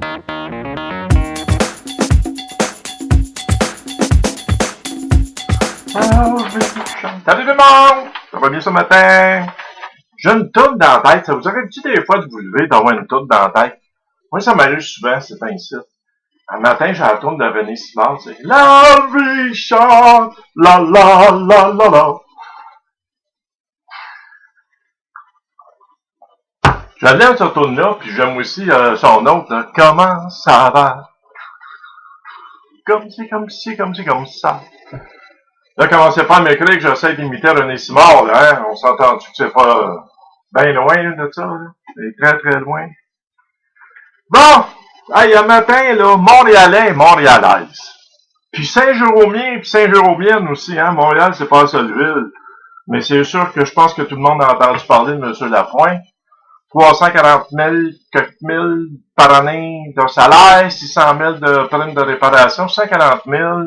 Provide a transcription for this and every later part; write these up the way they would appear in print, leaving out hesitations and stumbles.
Salut tout le monde! Ça va bien ce matin? J'ai une toune dans la tête. Ça vous arrive-tu des fois de vous lever d'avoir une toune dans la tête? Moi, ça m'arrive souvent, c'est ainsi. Un matin, j'ai la toune de René Simard, c'est La vie chante, la la la la la. J'aime cette toune-là, puis j'aime aussi son autre, là. Comment ça va? Comme ci, comme ci, comme ci, comme ça. Là, commencez pas à m'écrire que j'essaie d'imiter René Simard, là, hein? On s'entend-tu que c'est pas bien loin là, de ça, là? C'est très très loin. Bon! Hey, un matin, là, Montréalais et Montréalaise. Puis Saint-Jérômien puis Saint-Jéromienne aussi, hein? Montréal, c'est pas la seule ville. Mais c'est sûr que je pense que tout le monde a entendu parler de M. Lapointe. 340 000, quelques mille par année de salaire, 600 000 de prime de réparation, 140 000,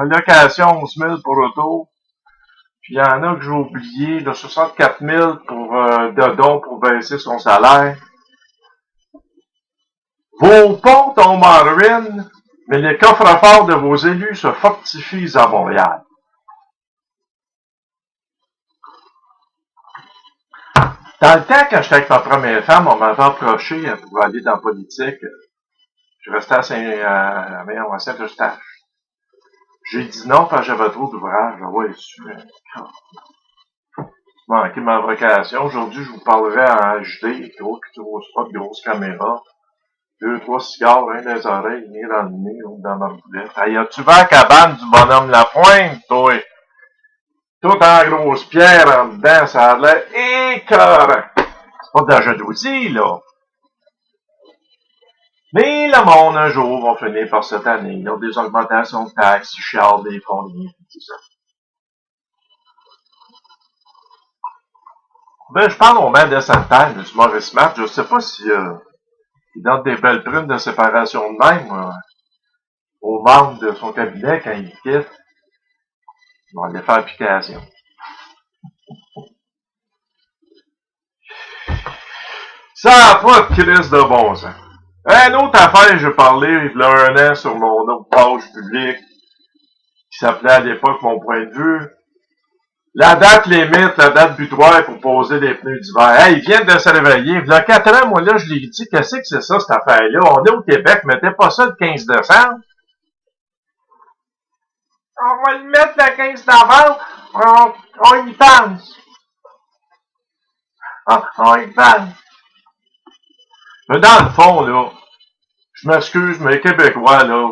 location 11 000 pour auto. Puis il y en a que j'ai oublié, de 64 000 pour, de dons pour baisser son salaire. Vos ponts tombent en ruine, mais les coffres-forts de vos élus se fortifient à Montréal. Dans le temps, quand j'étais avec ma première femme, on m'avait approché pour aller dans la politique. Je restais à Saint-Eustache. J'ai dit non parce que j'avais trop d'ouvrages. Ouais, super. Manqué ma vocation. Aujourd'hui, je vous parlerai en HD, gros spot, grosse caméra. 2-3 cigares, un dans les oreilles, ni dans le nez, l'autre dans ma boulette. Hey, as-tu vu la cabane du bonhomme Lapointe, toi? Tout en grosse pierre en dedans, ça a l'air écœurant. C'est pas de la jalousie, là. Mais le monde, un jour, va finir par cette année. Ils ont des augmentations de taxes, ils chialent des fonds, tout ça. Ben, je parle au maire de Sainte-Terre, du Maurice Matt. Je sais pas si il donne des belles primes de séparation de même aux membres de son cabinet quand il quitte. Ils vont aller faire application. Ça n'a pas de crise de bon sens. Une autre affaire, j'ai parlé il y a un an sur mon autre page publique qui s'appelait à l'époque Mon point de vue. La date limite, la date butoir pour poser des pneus d'hiver. Hey, ils viennent de se réveiller. Il y a 4 ans, moi là, je l'ai dit, qu'est-ce que c'est ça, cette affaire-là? On est au Québec, mettez pas ça le 15 décembre. On va le mettre le 15 novembre. On y pense. On y pense. Mais dans le fond, là, je m'excuse, mais les Québécois, là,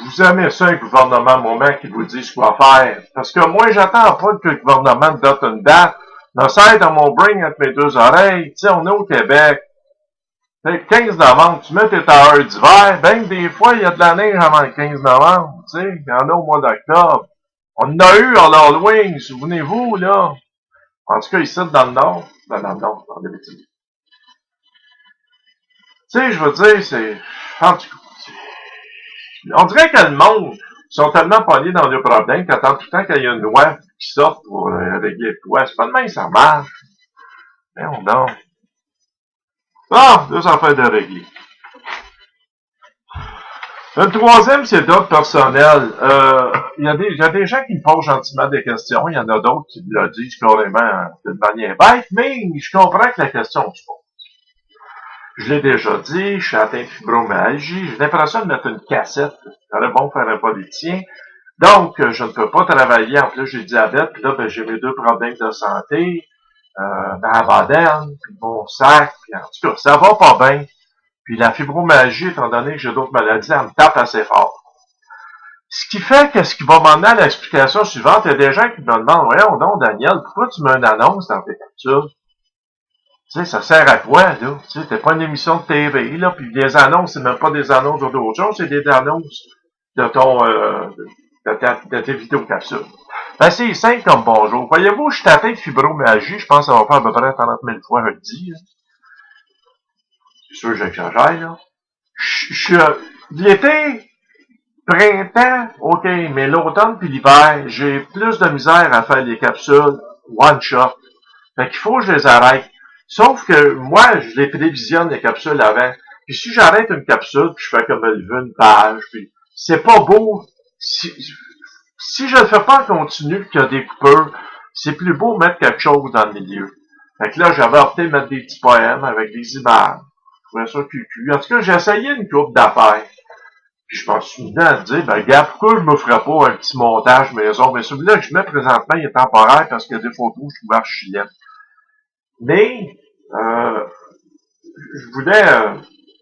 vous aimez ça, un gouvernement moment qui vous dise quoi faire. Parce que moi, j'attends pas que le gouvernement me donne une date. Je serre dans mon brain entre mes deux oreilles. Tu sais, on est au Québec. Le 15 novembre, tu mets tes tailleurs d'hiver. Ben, des fois, il y a de la neige avant le 15 novembre. Tu sais, il y en a au mois d'octobre. On en a eu à l'Halloween, souvenez-vous, là. En tout cas, ici, dans le Nord. Dans le Nord, dans le bêtises. Tu sais, je veux dire, c'est... En tout cas, on dirait que le monde sont tellement pognés dans le problème qu'attendent tout le temps qu'il y a une loi qui sort pour régler le toit. C'est pas de même, ça marche. Mais on dort. Ah, deux affaires de régler. Le troisième, c'est d'ordre personnel. Il y a des gens qui me posent gentiment des questions. Il y en a d'autres qui me le disent carrément d'une manière bête, mais je comprends que la question se pose. Je l'ai déjà dit, je suis atteint de fibromyalgie. J'ai l'impression de mettre une cassette. Ça serait bon faire un politicien. Donc, je ne peux pas travailler. En plus, j'ai le diabète. Puis là, ben, j'ai mes 2 problèmes de santé. La badenne, puis mon sac. Puis en tout cas, ça va pas bien. Puis la fibromyalgie, étant donné que j'ai d'autres maladies, elle me tape assez fort. Ce qui fait que ce qui va m'emmener à l'explication suivante, il y a des gens qui me demandent, voyons donc, Daniel, pourquoi tu mets une annonce dans tes capsules? Tu sais, ça sert à quoi, là? Tu sais, t'es pas une émission de TV, là, puis les annonces, c'est même pas des annonces d'autres choses, c'est des annonces de ton, de tes vidéocapsules. Ben, c'est simple comme bonjour. Voyez-vous, je suis atteint de fibromyalgie, je pense que ça va faire à peu près 30 000 fois un dit, là. C'est sûr que j'exagère, là. Je suis, l'été, printemps, ok, mais l'automne puis l'hiver, j'ai plus de misère à faire les capsules one shot. Fait qu'il faut que je les arrête. Sauf que moi, je les prévisionne les capsules avant. Puis si j'arrête une capsule, puis je fais comme elle veut une page, puis c'est pas beau. Si je le fais pas en continu, puis qu'il y a des coupeurs, c'est plus beau mettre quelque chose dans le milieu. Fait que là, j'avais opté de mettre des petits poèmes avec des images. Je trouvais ça cucu. En tout cas, j'ai essayé une coupe d'affaires. Puis je m'en suis mis à dire, ben, gars, pourquoi je me ferais pas un petit montage maison? Mais celui-là que je mets présentement, il est temporaire parce qu'il y a des photos que je trouve archi-laides. Mais, je voulais,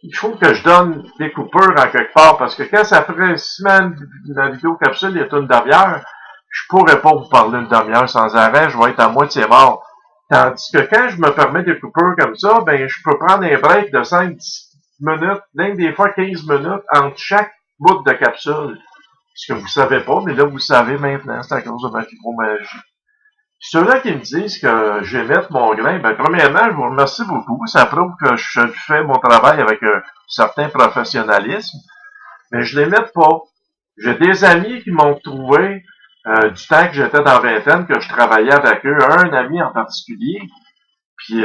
il faut que je donne des coupures en quelque part parce que quand ça ferait 6 semaines, la vidéo capsule est une demi-heure, je pourrais pas vous parler une demi-heure sans arrêt, je vais être à moitié mort. Tandis que quand je me permets des coupures comme ça, ben, je peux prendre un break de 5-10 minutes, même des fois 15 minutes entre chaque bout de capsule. Ce que vous savez pas, mais là, vous savez maintenant, c'est à cause de ma fibromagie. Ceux-là qui me disent que je vais mettre mon grain, ben, premièrement, je vous remercie beaucoup. Ça prouve que je fais mon travail avec un certain professionnalisme, mais je les mets pas. J'ai des amis qui m'ont trouvé du temps que j'étais dans la vingtaine, que je travaillais avec eux, un ami en particulier, puis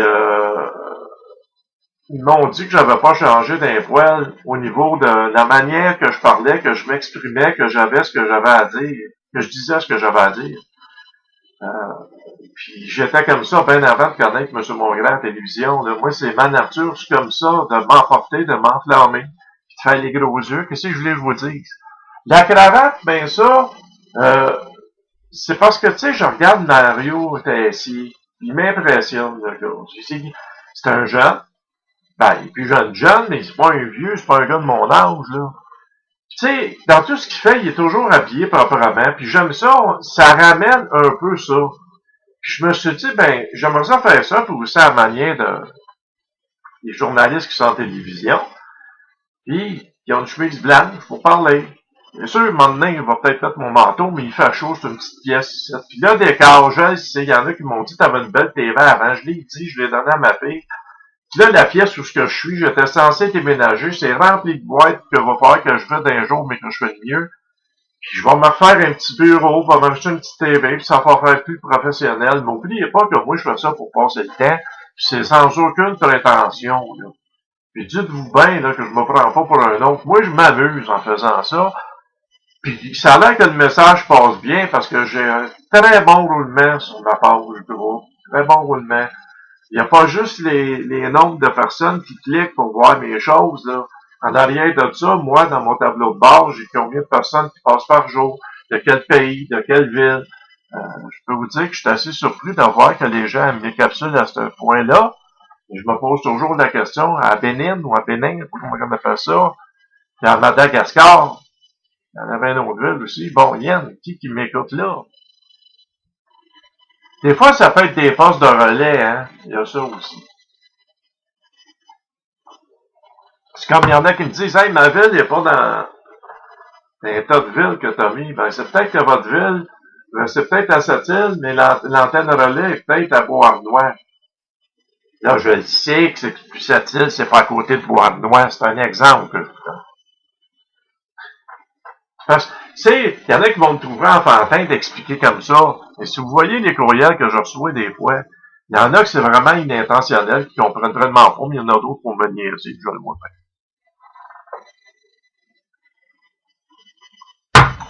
ils m'ont dit que j'avais pas changé d'un poil au niveau de la manière que je parlais, que je m'exprimais, que j'avais ce que j'avais à dire, que je disais ce que j'avais à dire. Puis j'étais comme ça bien avant de connaître M. Mongrain à la télévision. Là. Moi, c'est ma nature, je suis comme ça, de m'emporter, de m'enflammer, puis de faire les gros yeux. Qu'est-ce que je voulais vous dire? La cravate, ben ça, c'est parce que, tu sais, je regarde Mario Tessier, il m'impressionne, le gars. C'est un jeune, ben, il est plus jeune, mais c'est pas un vieux, c'est pas un gars de mon âge, là. Tu sais, dans tout ce qu'il fait, il est toujours habillé proprement, puis j'aime ça, ça ramène un peu ça. Puis je me suis dit, ben, j'aimerais ça faire ça, puis aussi à la manière des journalistes qui sont en télévision, puis qui ont une chemise blanche pour parler. Bien sûr, un moment donné, il va peut-être mettre mon manteau, mais il fait chaud, c'est une petite pièce ici. Puis là, des cages, il y en a qui m'ont dit, t'avais une belle TV avant, je l'ai dit, je l'ai donné à ma fille. Puis là, la pièce où je suis, j'étais censé déménager, c'est rempli de boîtes que va falloir que je fasse d'un jour, mais que je fais de mieux. Puis je vais me refaire un petit bureau, je vais m'acheter une petite TV, puis ça va faire plus professionnel. Mais n'oubliez pas que moi, je fais ça pour passer le temps, puis c'est sans aucune prétention, là. Puis dites-vous bien, là, que je me prends pas pour un autre. Moi, je m'amuse en faisant ça. Puis ça a l'air que le message passe bien, parce que j'ai un très bon roulement sur ma page de groupe. Très bon roulement. Il n'y a pas juste les nombres de personnes qui cliquent pour voir mes choses, là. En arrière de ça, moi, dans mon tableau de bord, j'ai combien de personnes qui passent par jour, de quel pays, de quelle ville. Je peux vous dire que je suis assez surpris de voir que les gens aiment mes capsules à ce point-là. Et je me pose toujours la question, à Bénin ou à Bénin, comment on appelle ça, et à Madagascar, il y en avait une autre ville aussi. Bon, Yann, qui m'écoute là? Des fois, ça peut être des postes de relais, hein. Il y a ça aussi. C'est comme il y en a qui me disent, hey, ma ville n'est pas dans un tas de villes que tu as mis. Ben, c'est peut-être que votre ville, c'est peut-être à cette île, mais l'antenne relais est peut-être à Beauharnois. Là, je le sais que c'est cette île, c'est pas à côté de Beauharnois. C'est un exemple que je prends. Parce que, tu sais, il y en a qui vont me trouver enfantin d'expliquer comme ça. Et si vous voyez les courriels que je reçois des fois, il y en a que c'est vraiment inintentionnel, qui comprennent vraiment pas, mais il y en a d'autres pour me niaiser, je le vois bien.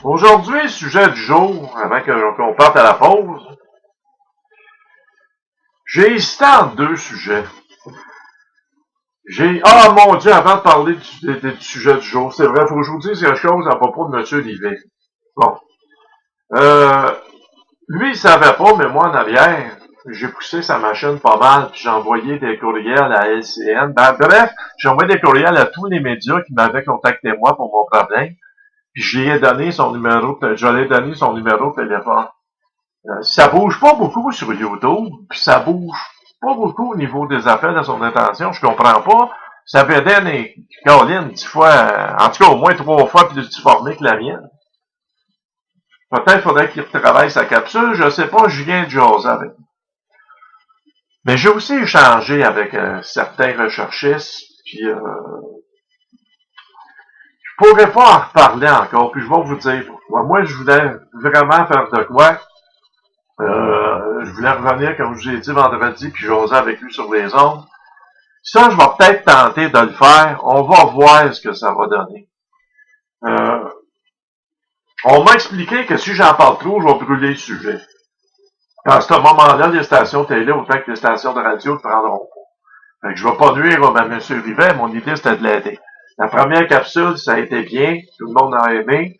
Aujourd'hui, le sujet du jour, avant qu'on parte à la pause, j'ai hésité entre deux sujets. Ah mon Dieu, avant de parler du sujet du jour, c'est vrai, faut que je vous dise quelque chose à propos de M. Livet. Bon. Lui, il savait pas, mais moi, en arrière, j'ai poussé sa machine pas mal, puis j'ai envoyé des courriels à LCN. Ben, bref, j'ai envoyé des courriels à tous les médias qui m'avaient contacté moi pour mon problème. Puis je lui ai donné son numéro de téléphone. Ça bouge pas beaucoup sur YouTube, puis ça bouge pas beaucoup au niveau des appels à son attention, je comprends pas. Ça fait des Caroline 10 fois, en tout cas au moins 3 fois plus formé que la mienne. Peut-être faudrait qu'il retravaille sa capsule, je sais pas, je viens de jaser avec lui. Mais j'ai aussi échangé avec certains recherchistes, puis je pourrais pas en reparler encore, puis je vais vous dire pourquoi. Moi, je voulais vraiment faire de quoi. Je voulais revenir, comme je vous ai dit vendredi, puis j'osais avec lui sur les ondes. Ça, je vais peut-être tenter de le faire. On va voir ce que ça va donner. On m'a expliqué que si j'en parle trop, je vais brûler le sujet. À ce moment-là, les stations télé, autant que les stations de radio, ne prendront pas. Fait que je ne vais pas nuire à M. Rivet. Mon idée, c'était de l'aider. La première capsule, ça a été bien. Tout le monde a aimé.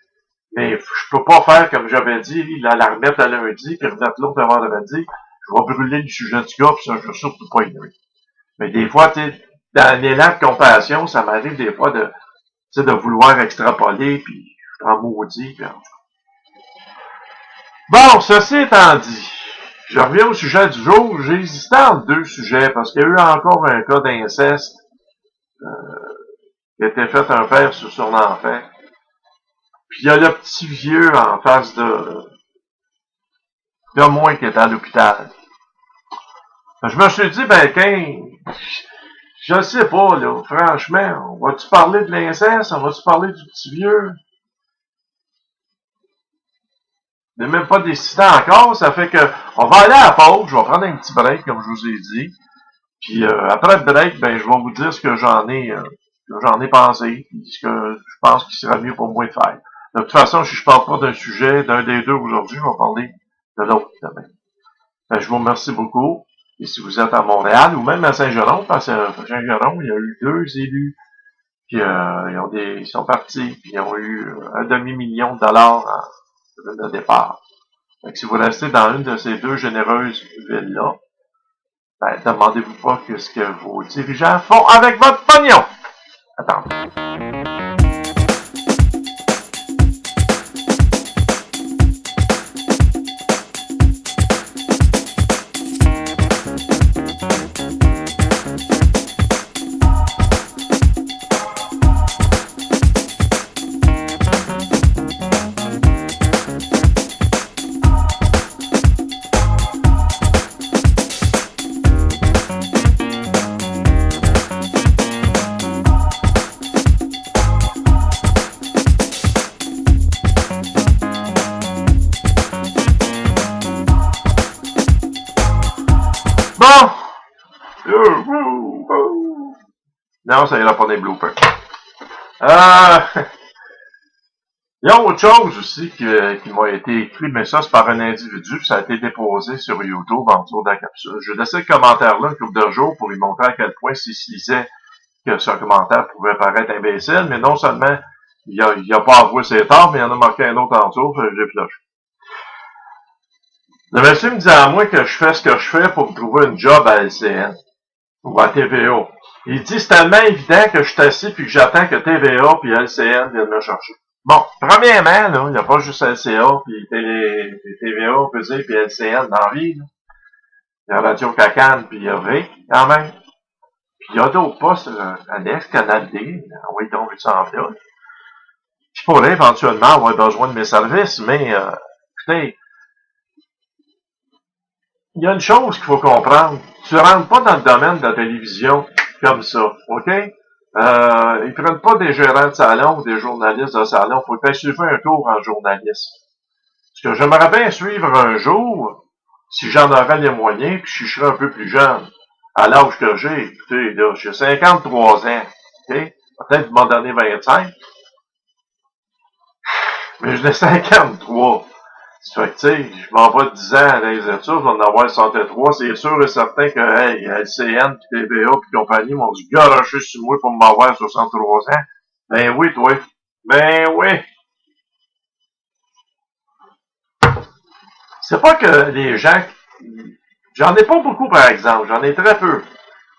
Mais je peux pas faire comme j'avais dit, la remettre à lundi, puis remettre l'autre à vendredi. Je vais brûler le sujet du gars, puis ça, je veux surtout pas y nuire. Mais des fois, tu sais, dans l'élan de compassion, ça m'arrive des fois de vouloir extrapoler, puis je t'en maudis, puis bon, ceci étant dit, je reviens au sujet du jour. J'ai hésité entre deux sujets, parce qu'il y a eu encore un cas d'inceste qui a été fait un père sur son enfant. Puis il y a le petit vieux en face de moi qui est à l'hôpital. Je me suis dit, ben, je sais pas, là, franchement, on va-tu parler de l'inceste, on va-tu parler du petit vieux? Il n'est même pas décidé encore, ça fait que, on va aller à la pause, je vais prendre un petit break, comme je vous ai dit, puis après le break, ben, je vais vous dire ce que j'en ai pensé, puis ce que je pense qu'il serait mieux pour moi de faire. De toute façon, si je parle pas d'un sujet, d'un des deux aujourd'hui, je vais parler de l'autre demain. Ben, je vous remercie beaucoup. Et si vous êtes à Montréal ou même à Saint-Jérôme, parce qu'à Saint-Jérôme, il y a eu 2 élus qui ils sont partis, puis ils ont eu un demi-million de dollars de départ. Donc, si vous restez dans une de ces 2 généreuses villes-là, ben, demandez-vous pas ce que vos dirigeants font avec votre pognon. Attendez. Bon! Non, ça ira pas des bloopers. Il y a autre chose aussi qui m'a été écrit, mais ça c'est par un individu, puis ça a été déposé sur YouTube en dessous de la capsule. Je laissais le commentaire là un couple de jours pour lui montrer à quel point s'il se lisait que ce commentaire pouvait paraître imbécile, mais non seulement il a pas avoué ses torts, mais il en a marqué un autre en dessous, j'ai flush. Le monsieur me disait à moi que je fais ce que je fais pour me trouver une job à LCN ou à TVA. Il dit c'est tellement évident que je suis assis puis que j'attends que TVA puis LCN viennent me chercher. Bon, premièrement, là, il n'y a pas juste LCA puis TVA, pesé puis LCN dans la vie. Là. Il y a Radio Cacane puis il y a V, quand même. Puis il y a d'autres postes, Alex, Canal D, oui, donc, ça en fait. Je pourrais éventuellement avoir besoin de mes services, mais, écoutez, il y a une chose qu'il faut comprendre. Tu rentres pas dans le domaine de la télévision comme ça, OK? Ils prennent pas des gérants de salon ou des journalistes de salon. Faut peut-être suivre un tour en journalisme. Parce que j'aimerais bien suivre un jour, si j'en aurais les moyens, puis si je serais un peu plus jeune. À l'âge que j'ai, écoutez, là, j'ai 53 ans, OK? Peut-être m'en donner 25. Mais je l'ai 53. Ça fait que, tu sais, je m'en vais 10 ans à les études, je vais en avoir 63. C'est sûr et certain que, hey, LCN, puis TVA, puis compagnie m'ont dû garocher sur moi pour m'avoir 63 ans. Ben oui, toi. Ben oui. C'est pas que les gens... J'en ai pas beaucoup, par exemple. J'en ai très peu.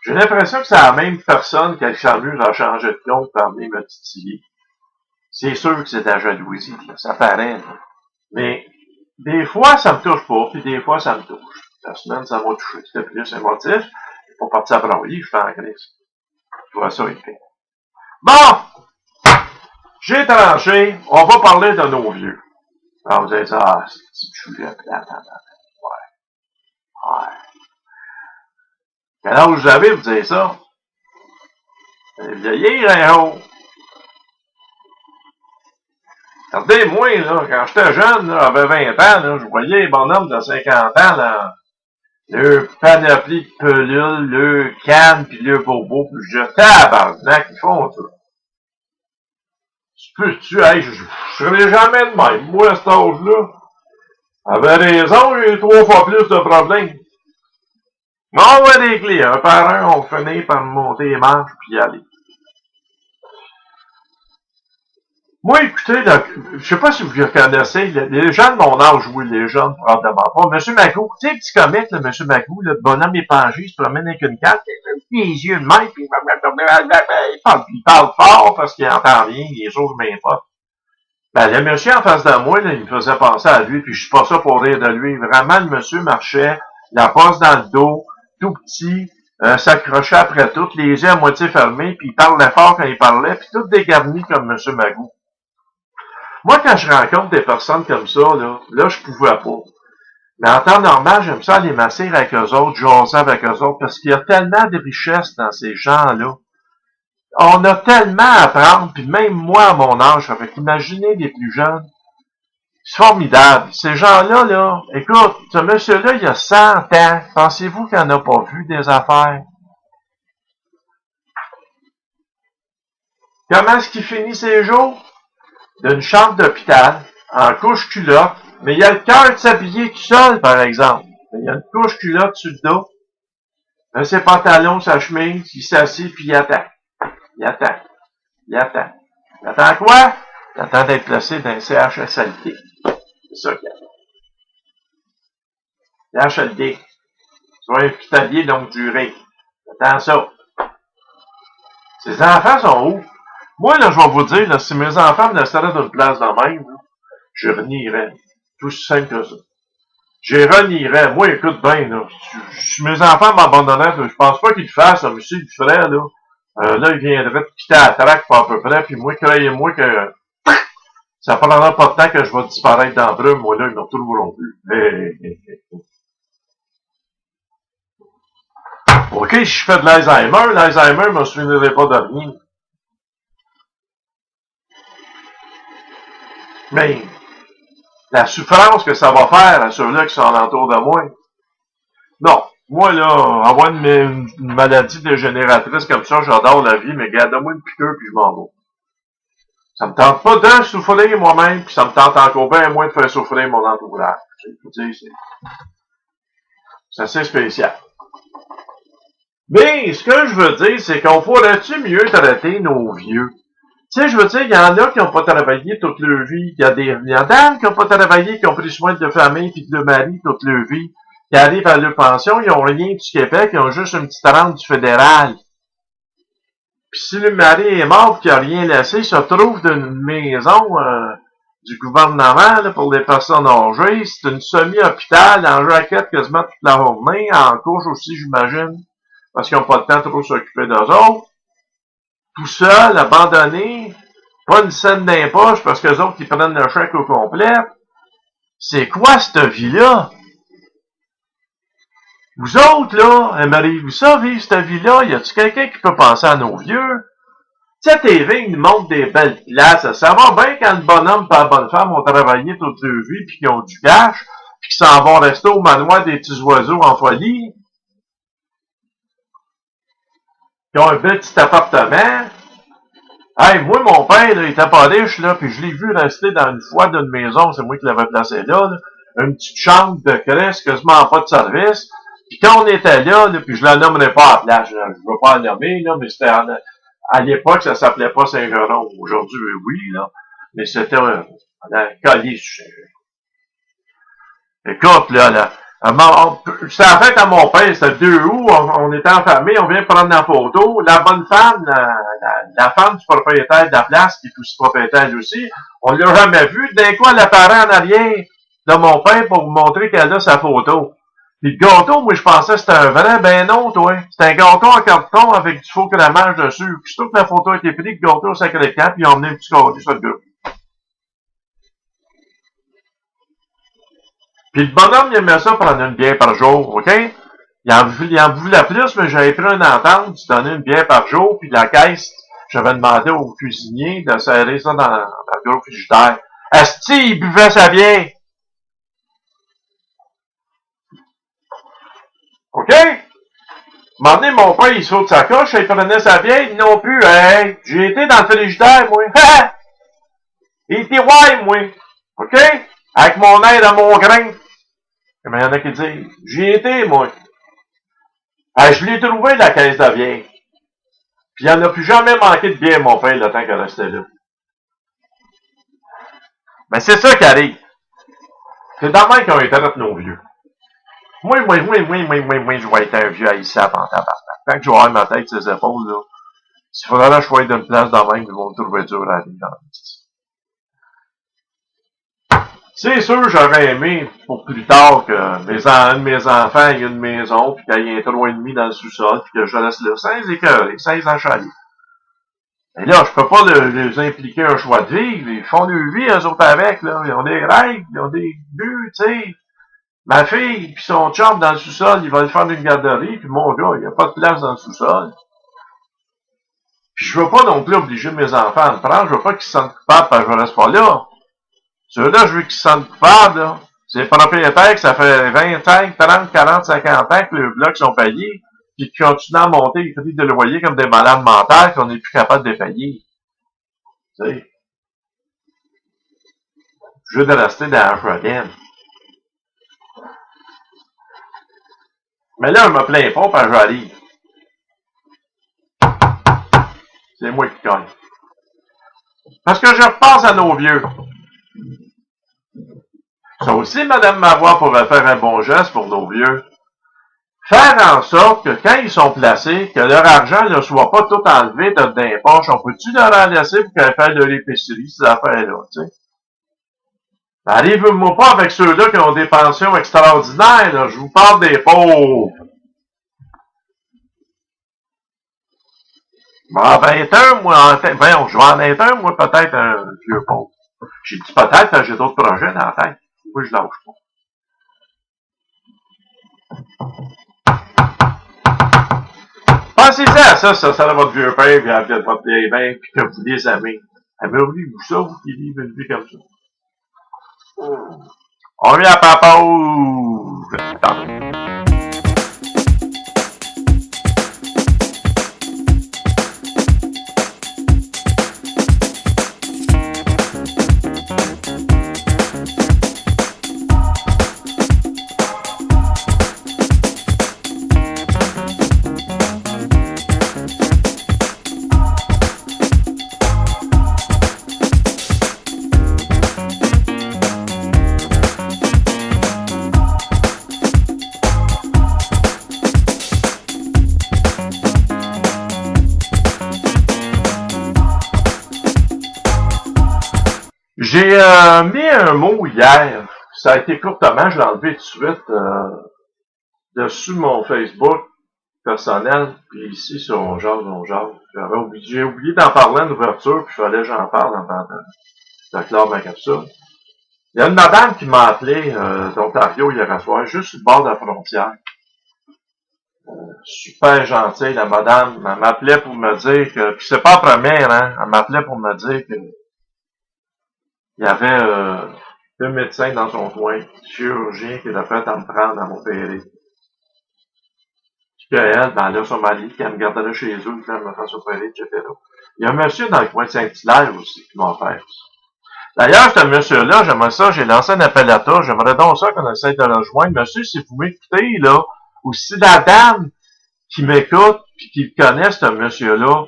J'ai l'impression que c'est la même personne qui s'amuse à changer de compte pour amener me titiller. C'est sûr que c'est de la jalousie, là. Ça paraît, là. Mais des fois, ça me touche pas, puis des fois, ça me touche. La semaine, ça m'a touché. C'était plus émotif. Pour partir à broyer, je fais en crise. Je vois ça épais. Bon! J'ai tranché. On va parler de nos vieux. Alors, vous allez dire, ah, c'est petit sujet plate. Ouais. Quel âge vous avez, vous dites ça? Vieillir, hein, oh! Regardez, moi, là, quand j'étais jeune, là, j'avais 20 ans, là, je voyais les bonhommes de 50 ans, là, le panoplie de pelules, le canne, puis le bobo, puis je tabarnak, ils font ça. Tu hey, je serai jamais de même. Moi, à cet âge-là, avait raison, j'ai 3 fois plus de problèmes. On va des clés, un par un, on finit par monter les marches, puis y aller. Moi, écoutez, là, je sais pas si vous reconnaissez, les gens de mon âge, oui, les jeunes, probablement pas. Monsieur Magou, tu sais, petit comique, là, Monsieur Magou, le bonhomme épangé, il se promène avec une carte, puis les yeux de même, puis il parle fort parce qu'il entend rien, les autres même pas. Ben, le monsieur en face de moi, là, il me faisait penser à lui, puis je suis pas ça pour rire de lui. Vraiment, le monsieur marchait, la passe dans le dos, tout petit, s'accrochait après tout, les yeux à moitié fermés, puis il parlait fort quand il parlait, puis tout dégarni comme Monsieur Magou. Moi, quand je rencontre des personnes comme ça, là, je pouvais pas. Mais en temps normal, j'aime ça aller masser avec eux autres, jaser avec eux autres, parce qu'il y a tellement de richesse dans ces gens-là. On a tellement à apprendre, puis même moi, à mon âge, avec imaginez les plus jeunes, c'est formidable. Ces gens-là, là, écoute, ce monsieur-là, il a 100 ans. Pensez-vous qu'il n'en a pas vu des affaires? Comment est-ce qu'il finit ses jours? D'une chambre d'hôpital, en couche culotte, mais il a le cœur de s'habiller tout seul, par exemple. Il a une couche culotte sur le dos, ses pantalons, sa chemise, il s'assied, puis il attend. Il attend. Il attend. Il attend quoi? Il attend d'être placé dans un CHSLD. C'est ça qu'il attend. CHSLD. Soit hospitalier longue durée. Il attend ça. Ses enfants sont où? Moi, là, je vais vous dire, là, si mes enfants me laisseraient d'une place de même, là, je renierais. Tout aussi simple que ça. Je renierais. Moi, écoute bien, là. Si mes enfants m'abandonnaient, je pense pas qu'ils le fassent, mais s'ils le feraient, là, là, ils viendraient te quitter à la traque pas à peu près, puis moi, croyez-moi que ça prendra pas de temps que je vais disparaître dans la brume, moi, là, ils me retrouveront plus. OK, si je fais de l'Alzheimer, je me souviendrai pas de rien. Mais, la souffrance que ça va faire à ceux-là qui sont alentour de moi, non. Moi, là, avoir une maladie dégénératrice comme ça, j'adore la vie, mais garde-moi une piqûre puis je m'en vais. Ça me tente pas de souffrir moi-même, puis ça me tente encore bien moins de faire souffrir mon entourage. C'est assez spécial. Mais, ce que je veux dire, c'est qu'on pourrait-tu mieux traiter nos vieux? Tu sais, je veux dire, il y en a qui n'ont pas travaillé toute leur vie. Il y a des milliardaires qui n'ont pas travaillé, qui ont pris soin de leur famille et de leur mari toute leur vie, qui arrivent à leur pension, ils n'ont rien du Québec, ils ont juste une petite rente du fédéral. Puis si le mari est mort et qu'il n'a rien laissé, il se trouve d'une maison du gouvernement là, pour les personnes âgées. C'est une semi-hôpital, en jaquette quasiment toute la journée, en couche aussi, j'imagine, parce qu'ils n'ont pas le temps de trop s'occuper d'eux autres. Tout seul, abandonné, pas une scène d'impoche parce que les autres, ils prennent le chèque au complet. C'est quoi cette vie-là? Vous autres, là, aimeriez-vous ça, vivre cette vie-là? Y a-t-il quelqu'un qui peut penser à nos vieux? Tu sais, TV, ils nous montrent des belles places. Ça va bien quand le bonhomme et la bonne femme ont travaillé toute leur vie puis qu'ils ont du cash puis qu'ils s'en vont rester au manoir des petits oiseaux en folie. Qui ont un petit appartement. Hey, moi, mon père, là, il était pas riche, là, puis je l'ai vu rester dans une fois d'une maison, c'est moi qui l'avais placé là, une petite chambre de crèche, quasiment pas de service. Puis quand on était là, puis je la nommerai pas à la place, je veux pas la nommer, là, mais c'était à l'époque, ça s'appelait pas Saint-Geron. Aujourd'hui, oui, là. Mais c'était un collier sur Saint-Geron. Écoute, là, c'est la fête à mon père, c'était 2 août, on était en famille, on vient prendre la photo. La bonne femme, la femme du propriétaire de la place, qui est aussi propriétaire aussi, on l'a jamais vue. D'un coup, elle apparaît en arrière de mon père pour vous montrer qu'elle a sa photo. Puis le gâteau, moi, je pensais que c'était un vrai. Ben non, toi. C'était un gâteau en carton avec du faux crémage dessus. Puis surtout que la photo a été prise, le gâteau au Sacré-Cœur, puis ils ont emmené un petit gâteau sur le groupe. Puis le bonhomme, il aimait ça prendre une bière par jour, OK? Il en voulait plus, mais j'avais pris une entente, tu donnais une bière par jour, puis la caisse, j'avais demandé au cuisinier de serrer ça dans le gros frigidaire. Asti, il buvait sa bière. OK? À un moment donné, mon père, il saute sa coche, il prenait sa vieille, non plus, hey, j'ai été dans le frigidaire, moi. Il était ouais, moi. OK? Avec mon aide à mon grain. Mais il y en a qui disent, j'y étais, moi. Ah, je l'ai trouvé, la caisse de bière. Puis il n'y en a plus jamais manqué de bière, mon père, le temps qu'elle restait là. Mais c'est ça qui arrive. C'est dans le même qu'ils ont été avec nos vieux. Moi, je vais être un vieux haïssable en tabarnak. Tant que je vais avoir ma tête sur ses épaules, là, s'il faudra que je sois d'une place de même, ils vont me trouver dur à aller dans la vie. C'est sûr, j'aurais aimé, pour plus tard, que un de mes enfants ait une maison, puis qu'il y ait un trou et demi dans le sous-sol, puis que je laisse là, 16 écoles, 16 enchaînés. Mais là, je peux pas les impliquer un choix de vivre. Ils font leur vie, eux autres, avec, là. Ils ont des règles, ils ont des buts, tu sais. Ma fille, puis son chum dans le sous-sol, ils veulent faire une garderie, puis mon gars, il n'y a pas de place dans le sous-sol. Puis je veux pas non plus obliger mes enfants à le prendre, je veux pas qu'ils se sentent coupables parce que je reste pas là. Ceux-là, je veux qu'ils se sentent coupables, là. C'est les propriétaires que ça fait 25, 30, 40, 50 ans que les blocs sont payés, puis qui continuent à monter les prix de loyer comme des malades mentales qu'on n'est plus capable de payer. Tu sais. Je veux de rester dans la Froggen. Mais là, je me plains pas parce que j'arrive. C'est moi qui gagne. Parce que je repense à nos vieux. Ça aussi, Mme Marois pourrait faire un bon geste pour nos vieux. Faire en sorte que quand ils sont placés, que leur argent ne soit pas tout enlevé de dans les poches. On peut-tu leur en laisser pour qu'elles fassent de l'épicerie, ces affaires-là, tu sais? Arrivez-moi pas avec ceux-là qui ont des pensions extraordinaires, là. Je vous parle des pauvres. En 21, moi, voyons, je vais en être un, moi, peut-être un vieux pauvre. J'ai dit peut-être parce que j'ai d'autres projets dans la tête. Moi, je lâche pas. Pensez-y à ça, ça sera votre vieux père, puis avec votre vieille mère, puis que vous les aimez. Mais oubliez-vous ça, vous qui vivez une vie comme ça. On vient à papa ou... J'ai mis un mot hier. Ça a été courtement, je l'ai enlevé tout de suite dessus mon Facebook personnel, puis ici sur On Jase, On Jase. J'ai oublié d'en parler en ouverture, puis il fallait que j'en parle avant de clore ma capsule. Il y a une madame qui m'a appelé d'Ontario hier soir, juste sur le bord de la frontière. Super gentille, la madame. Elle m'appelait pour me dire que, puis c'est pas la première, hein, elle m'appelait pour me dire que il y avait deux médecins dans son coin, chirurgien qui était prêt à me prendre à m'opérer. Puis qu'elle, ben là, son mari, qui me garderait chez eux, qui me fasse opérer, etc. Il y a un monsieur dans le coin de Saint-Hilaire aussi qui m'a offert ça. D'ailleurs, ce monsieur-là, j'aimerais ça, j'ai lancé un appel à toi, j'aimerais donc ça qu'on essaie de le rejoindre. Monsieur, si vous m'écoutez, là, ou si la dame qui m'écoute, puis qui connaît ce monsieur-là,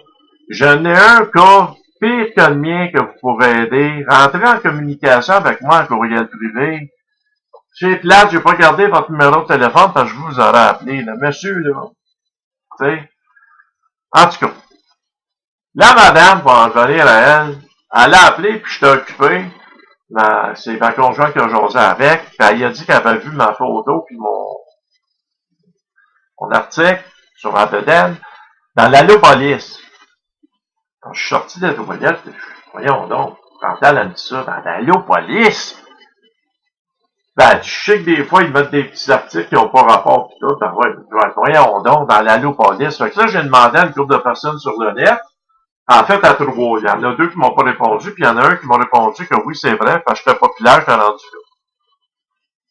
j'en ai un cas pire que le mien que vous pourrez aider. Rentrez en communication avec moi en courriel privé. C'est plate, j'ai pas gardé votre numéro de téléphone parce que je vous aurais appelé. Le monsieur, là. Tu sais. En tout cas. La madame, pour en revenir à elle, elle a appelé puis je t'ai occupé. C'est ma conjointe qui a jasé avec. Puis elle a dit qu'elle avait vu ma photo puis mon article sur ma bedaine dans l'Allopolis. Quand je suis sorti de la toilette, voyons donc, quand elle a dit ça, dans l'Allopolis, ben, je sais que des fois, ils mettent des petits articles qui n'ont pas rapport pis tout, ben ouais, voyons donc, dans l'Allopolis. Fait que là, j'ai demandé à une groupe de personnes sur le net, en fait, à trois. Il y en a deux qui m'ont pas répondu, puis il y en a un qui m'a répondu que oui, c'est vrai, parce que j'étais populaire, j'étais rendu là.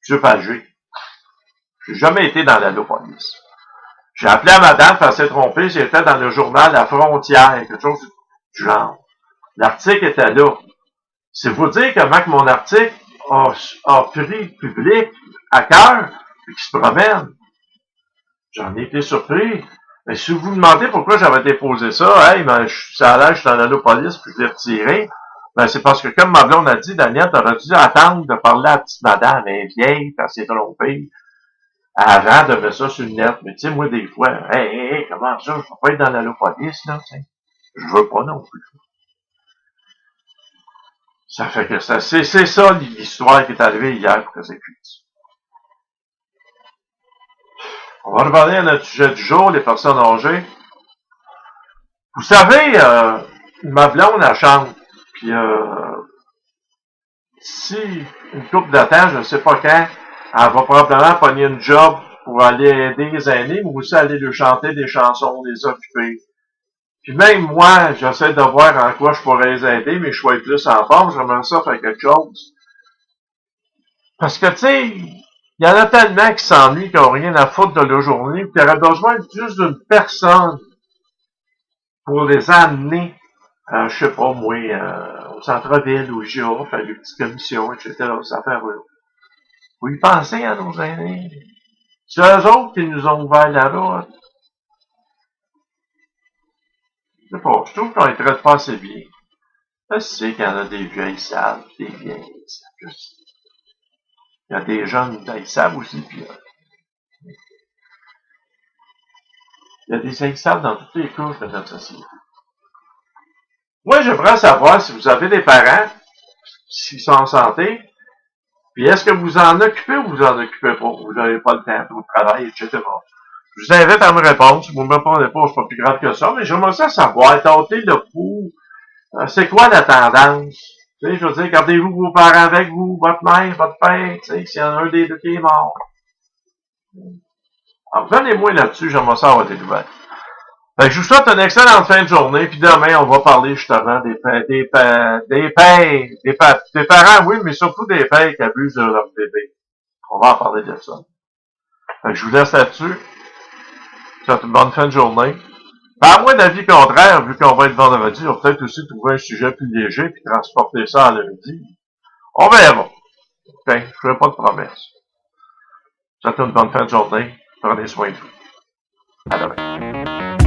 Je suis âgé. J'ai jamais été dans l'Allopolis. J'ai appelé à madame, elle s'est trompée, j'étais dans le journal La Frontière, quelque chose du genre. L'article était là. C'est vous dire comment que mon article a pris le public à cœur, et qui se promène. J'en ai été surpris. Mais si vous vous demandez pourquoi j'avais déposé ça, hey, ben, ça a l'air, je suis allé à la police, puis je l'ai retiré. Ben, c'est parce que, comme ma blonde a dit, Daniel, t'aurais dû attendre de parler à la petite madame, elle est vieille, elle s'est trompée, avant de mettre ça sur le net. Mais tu sais, moi, des fois, hey, comment ça, je peux pas être dans la police, là, tu sais. Je veux pas non plus. Ça fait que c'est ça l'histoire qui est arrivée hier pour que c'est cuit. On va revenir à notre sujet du jour, les personnes âgées. Vous savez, ma blonde, elle chante. Puis, si une couple de temps, je ne sais pas quand, elle va probablement pogner une job pour aller aider les aînés, mais aussi aller lui chanter des chansons, les occuper. Puis même moi, j'essaie de voir en quoi je pourrais les aider, mais je suis plus en forme, j'aimerais ça faire quelque chose. Parce que, tu sais, il y en a tellement qui s'ennuient, qui n'ont rien à foutre de leur journée, puis qui auraient besoin juste d'une personne pour les amener, je sais pas moi, au centre-ville, au GIA, faire des petites commissions, etc., ça fait heureux. Vous y pensez à nos aînés? C'est eux autres qui nous ont ouvert la route. Je sais pas, je trouve qu'on les traite pas assez bien. Je sais qu'il y en a des vieilles salles, des vieilles salles. Il y a des jeunes vieilles salles aussi, puis il y a des vieilles salles dans toutes les couches de notre société. Moi, j'aimerais savoir si vous avez des parents, s'ils sont en santé, puis est-ce que vous en occupez ou vous en occupez pas? Vous n'avez pas le temps pour le travail, etc. Je vous invite à me répondre. Si vous ne me répondez pas, c'est pas plus grave que ça, mais j'aimerais ça savoir, tâter le pouls. C'est quoi la tendance? Tu sais, je veux dire, gardez-vous vos parents avec vous, votre mère, votre père, tu sais, s'il y en a un des deux qui est mort. Alors, venez-moi là-dessus, j'aimerais ça avoir des nouvelles. Fait que je vous souhaite une excellente fin de journée, puis demain, on va parler justement des parents, oui, mais surtout des pères qui abusent de leur bébé. On va en parler de ça. Fait que je vous laisse là-dessus. Je vous souhaite une bonne fin de journée. À moins d'avis contraire, vu qu'on va être vendredi, on va peut-être aussi trouver un sujet plus léger puis transporter ça à lundi. On verra. Okay? Je ne ferai pas de promesses. Je vous souhaite une bonne fin de journée. Prenez soin de vous. À demain.